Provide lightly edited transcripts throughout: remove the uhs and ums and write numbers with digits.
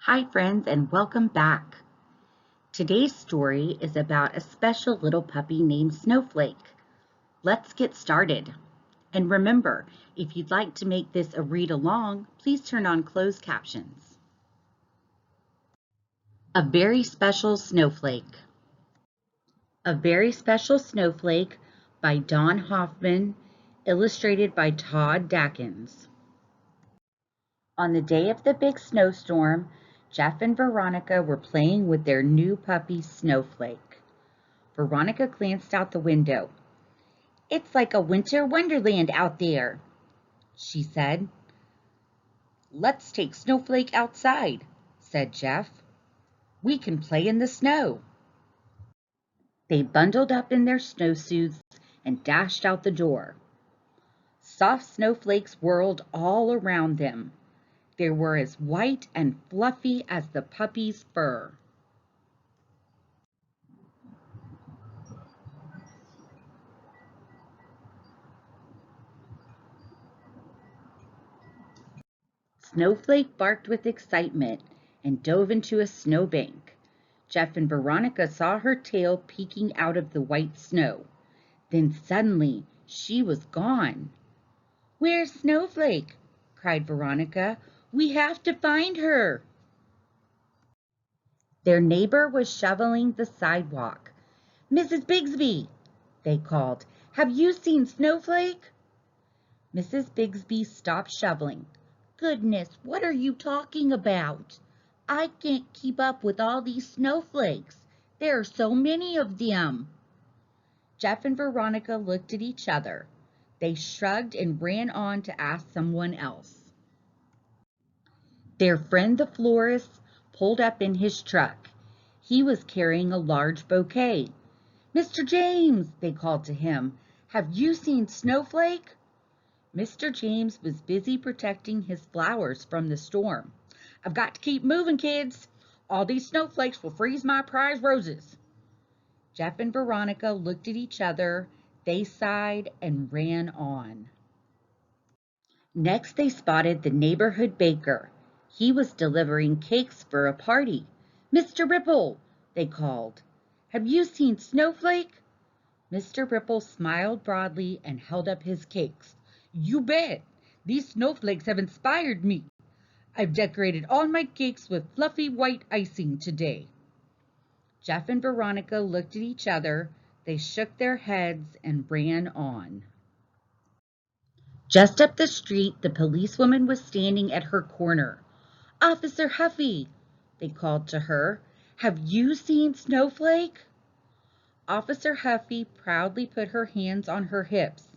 Hi friends and welcome back. Today's story is about a special little puppy named Snowflake. Let's get started. And remember, if you'd like to make this a read along, please turn on closed captions. A Very Special Snowflake. A Very Special Snowflake by Don Hoffman, illustrated by Todd Dackins. On the day of the big snowstorm, Jeff and Veronica were playing with their new puppy, Snowflake. Veronica glanced out the window. "It's like a winter wonderland out there," she said. "Let's take Snowflake outside," said Jeff. "We can play in the snow." They bundled up in their snowsuits and dashed out the door. Soft snowflakes whirled all around them. They were as white and fluffy as the puppy's fur. Snowflake barked with excitement and dove into a snowbank. Jeff and Veronica saw her tail peeking out of the white snow. Then suddenly she was gone. "Where's Snowflake?" cried Veronica. "We have to find her." Their neighbor was shoveling the sidewalk. "Mrs. Bigsby," they called, "have you seen Snowflake?" Mrs. Bigsby stopped shoveling. "Goodness, what are you talking about? I can't keep up with all these snowflakes. There are so many of them." Jeff and Veronica looked at each other. They shrugged and ran on to ask someone else. Their friend the florist pulled up in his truck. He was carrying a large bouquet. "Mr. James," they called to him, "have you seen Snowflake?" Mr. James was busy protecting his flowers from the storm. "I've got to keep moving, kids. All these snowflakes will freeze my prize roses." Jeff and Veronica looked at each other. They sighed and ran on. Next they spotted the neighborhood baker. He was delivering cakes for a party. "Mr. Ripple," they called, "have you seen Snowflake?" Mr. Ripple smiled broadly and held up his cakes. "You bet! These snowflakes have inspired me. I've decorated all my cakes with fluffy white icing today." Jeff and Veronica looked at each other. They shook their heads and ran on. Just up the street, the policewoman was standing at her corner. "Officer Huffy," they called to her, "have you seen Snowflake?" Officer Huffy proudly put her hands on her hips.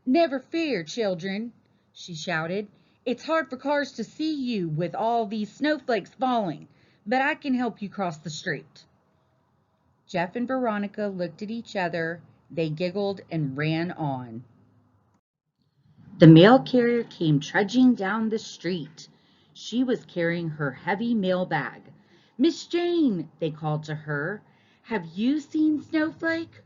"Never fear, children," she shouted. "It's hard for cars to see you with all these snowflakes falling, but I can help you cross the street." Jeff and Veronica looked at each other. They giggled and ran on. The mail carrier came trudging down the street. She was carrying her heavy mail bag. "Miss Jane," they called to her, "have you seen Snowflake?"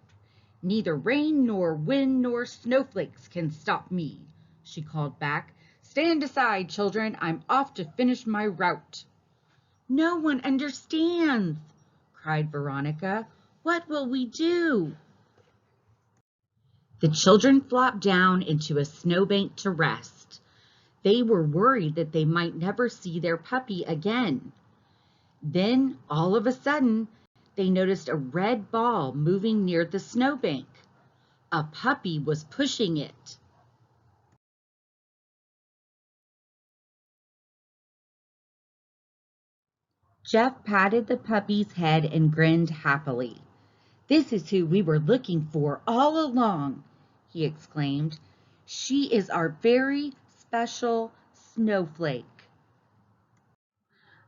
"Neither rain nor wind nor snowflakes can stop me," she called back. "Stand aside, children. I'm off to finish my route." "No one understands," cried Veronica. "What will we do?" The children flopped down into a snowbank to rest. They were worried that they might never see their puppy again. Then, all of a sudden, they noticed a red ball moving near the snowbank. A puppy was pushing it. Jeff patted the puppy's head and grinned happily. "This is who we were looking for all along," he exclaimed. "She is our very special Snowflake."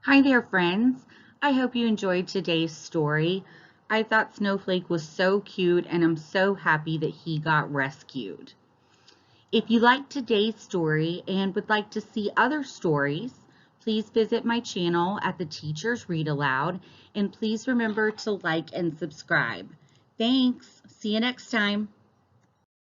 Hi there, friends. I hope you enjoyed today's story. I thought Snowflake was so cute, and I'm so happy that he got rescued. If you liked today's story and would like to see other stories, please visit my channel at the Teachers Read Aloud, and please remember to like and subscribe. Thanks. See you next time.